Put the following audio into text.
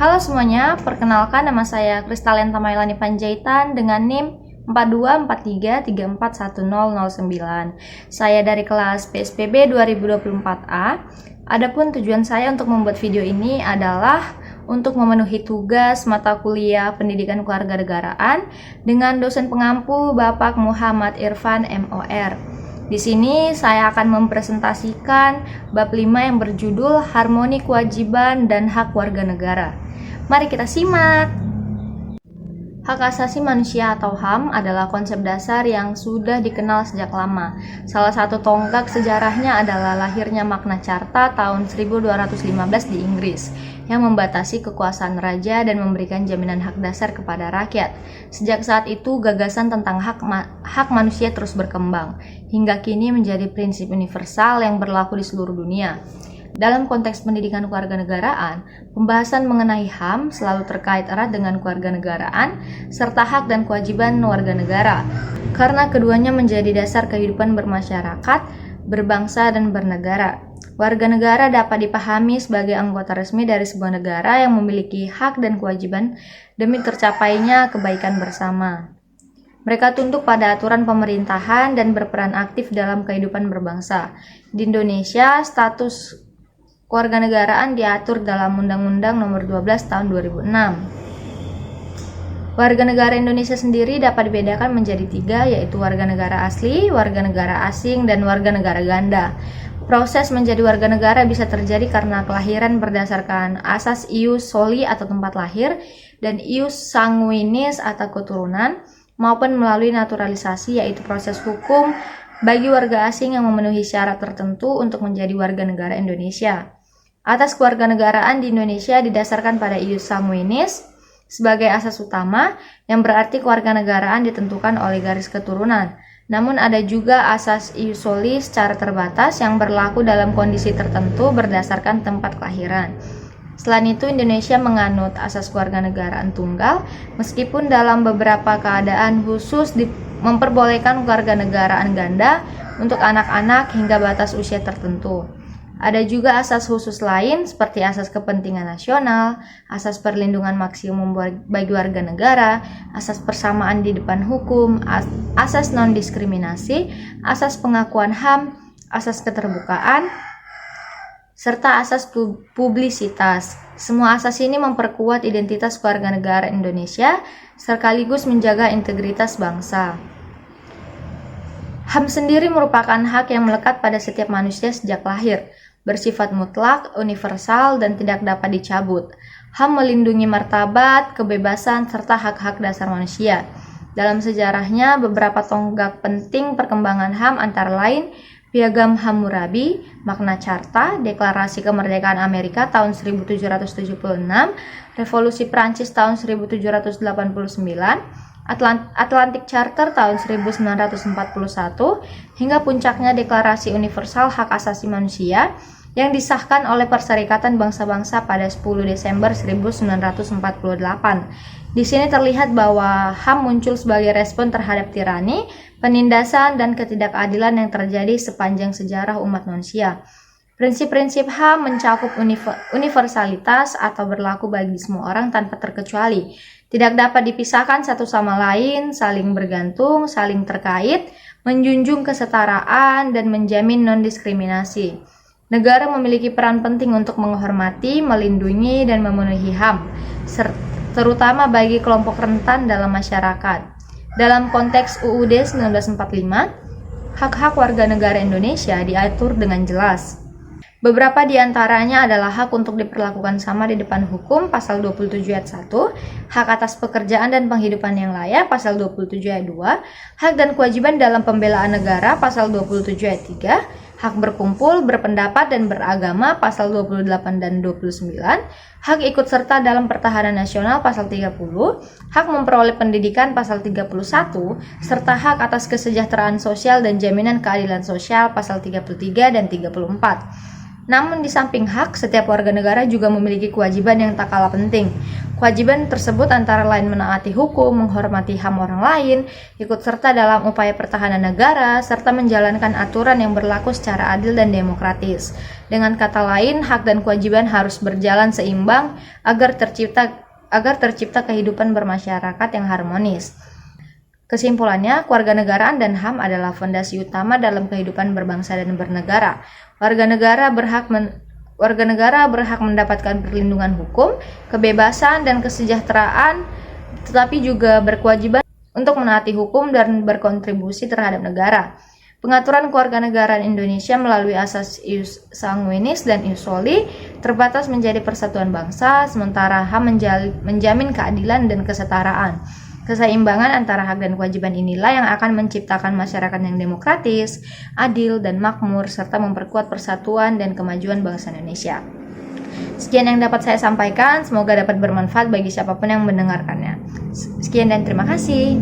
Halo semuanya, perkenalkan nama saya Kristalenta Mailani Panjaitan dengan NIM 4243341009. Saya dari kelas PSPB 2024A. Adapun tujuan saya untuk membuat video ini adalah untuk memenuhi tugas mata kuliah Pendidikan Kewarganegaraan dengan dosen pengampu Bapak Muhammad Irfan MOR. Di sini saya akan mempresentasikan bab 5 yang berjudul Harmoni Kewajiban dan Hak Warga Negara. Mari kita simak. Hak asasi manusia atau HAM adalah konsep dasar yang sudah dikenal sejak lama. Salah satu tonggak sejarahnya adalah lahirnya Magna Carta tahun 1215 di Inggris yang membatasi kekuasaan raja dan memberikan jaminan hak dasar kepada rakyat. Sejak saat itu, gagasan tentang hak manusia terus berkembang, hingga kini menjadi prinsip universal yang berlaku di seluruh dunia. Dalam konteks pendidikan kewarganegaraan, pembahasan mengenai HAM selalu terkait erat dengan kewarganegaraan serta hak dan kewajiban warga negara, karena keduanya menjadi dasar kehidupan bermasyarakat, berbangsa, dan bernegara. Warga negara dapat dipahami sebagai anggota resmi dari sebuah negara yang memiliki hak dan kewajiban demi tercapainya kebaikan bersama. Mereka tunduk pada aturan pemerintahan dan berperan aktif dalam kehidupan berbangsa. Di Indonesia, status kewarganegaraan diatur dalam Undang-Undang Nomor 12 Tahun 2006. Warga negara Indonesia sendiri dapat dibedakan menjadi 3, yaitu warga negara asli, warga negara asing, dan warga negara ganda. Proses menjadi warga negara bisa terjadi karena kelahiran berdasarkan asas ius soli atau tempat lahir dan ius sanguinis atau keturunan, maupun melalui naturalisasi, yaitu proses hukum bagi warga asing yang memenuhi syarat tertentu untuk menjadi warga negara Indonesia. Atas kewarganegaraan di Indonesia didasarkan pada ius sanguinis sebagai asas utama, yang berarti kewarganegaraan ditentukan oleh garis keturunan. Namun ada juga asas ius soli secara terbatas yang berlaku dalam kondisi tertentu berdasarkan tempat kelahiran. Selain itu, Indonesia menganut asas kewarganegaraan tunggal, meskipun dalam beberapa keadaan khusus memperbolehkan kewarganegaraan ganda untuk anak-anak hingga batas usia tertentu. Ada juga asas khusus lain seperti asas kepentingan nasional, asas perlindungan maksimum bagi warga negara, asas persamaan di depan hukum, asas non-diskriminasi, asas pengakuan HAM, asas keterbukaan, serta asas publisitas. Semua asas ini memperkuat identitas warga negara Indonesia sekaligus menjaga integritas bangsa. HAM sendiri merupakan hak yang melekat pada setiap manusia sejak lahir, bersifat mutlak, universal, dan tidak dapat dicabut. HAM melindungi martabat, kebebasan, serta hak-hak dasar manusia. Dalam sejarahnya, beberapa tonggak penting perkembangan HAM antara lain Piagam Hammurabi, Magna Carta, Deklarasi Kemerdekaan Amerika tahun 1776, Revolusi Prancis tahun 1789, Atlantic Charter tahun 1941, hingga puncaknya Deklarasi Universal Hak Asasi Manusia yang disahkan oleh Perserikatan Bangsa-Bangsa pada 10 Desember 1948. Di sini terlihat bahwa HAM muncul sebagai respon terhadap tirani, penindasan, dan ketidakadilan yang terjadi sepanjang sejarah umat manusia. Prinsip-prinsip HAM mencakup universalitas atau berlaku bagi semua orang tanpa terkecuali. Tidak dapat dipisahkan satu sama lain, saling bergantung, saling terkait, menjunjung kesetaraan, dan menjamin non-diskriminasi. Negara memiliki peran penting untuk menghormati, melindungi, dan memenuhi HAM, terutama bagi kelompok rentan dalam masyarakat. Dalam konteks UUD 1945, hak-hak warga negara Indonesia diatur dengan jelas. Beberapa di antaranya adalah hak untuk diperlakukan sama di depan hukum, pasal 27 ayat 1, hak atas pekerjaan dan penghidupan yang layak, pasal 27 ayat 2, hak dan kewajiban dalam pembelaan negara, pasal 27 ayat 3, hak berkumpul, berpendapat, dan beragama, pasal 28 dan 29, hak ikut serta dalam pertahanan nasional, pasal 30, hak memperoleh pendidikan, pasal 31, serta hak atas kesejahteraan sosial dan jaminan keadilan sosial, pasal 33 dan 34. Namun di samping hak, setiap warga negara juga memiliki kewajiban yang tak kalah penting. Kewajiban tersebut antara lain menaati hukum, menghormati HAM orang lain, ikut serta dalam upaya pertahanan negara, serta menjalankan aturan yang berlaku secara adil dan demokratis. Dengan kata lain, hak dan kewajiban harus berjalan seimbang agar tercipta kehidupan bermasyarakat yang harmonis. Kesimpulannya, kewarganegaraan dan HAM adalah fondasi utama dalam kehidupan berbangsa dan bernegara. Warga negara berhak mendapatkan perlindungan hukum, kebebasan, dan kesejahteraan, tetapi juga berkewajiban untuk menaati hukum dan berkontribusi terhadap negara. Pengaturan kewarganegaraan Indonesia melalui asas ius sanguinis dan ius soli terbatas menjadi persatuan bangsa, sementara HAM menjamin keadilan dan kesetaraan. Keseimbangan antara hak dan kewajiban inilah yang akan menciptakan masyarakat yang demokratis, adil, dan makmur, serta memperkuat persatuan dan kemajuan bangsa Indonesia. Sekian yang dapat saya sampaikan, semoga dapat bermanfaat bagi siapapun yang mendengarkannya. Sekian dan terima kasih.